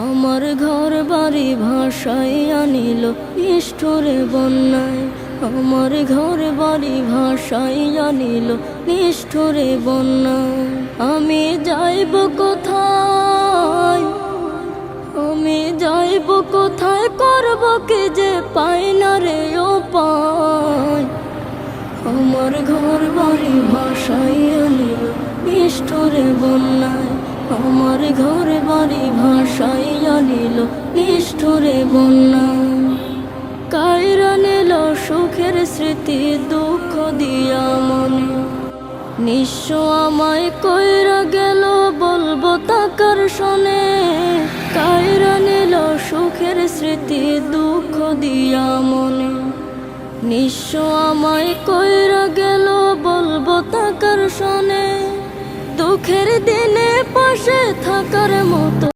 আমার ঘর বাড়ি ভাসাইয়া নিল নিষ্ঠুরে বন্যায়। আমার ঘর বাড়ি ভাসাইয়া নিল নিষ্ঠুরে বন্যায়। আমি যাইব কোথায়, আমি যাইব কোথায়, করব কি যে পাই না রে উপায়। আমার ঘর বাড়ি ভাসাইয়া নিল নিষ্ঠুরে বন্যায়। আমার ঘর বাড়ি ভাসাইয়া নিল নিষ্ঠুরে বন্যায়। কাইরা নিল সুখের স্মৃতি দুঃখ দিয়া মনে। নিঃস্ব আমায় কইরা গেল বলবো তাকার শোনে। কাইরা নিল সুখের স্মৃতি দুঃখ দিয়া মনে। নিঃস্ব আমায় কইরা গেল বলবো তাকার শোনে। দুঃখের দিনে পাশে থাকার মতো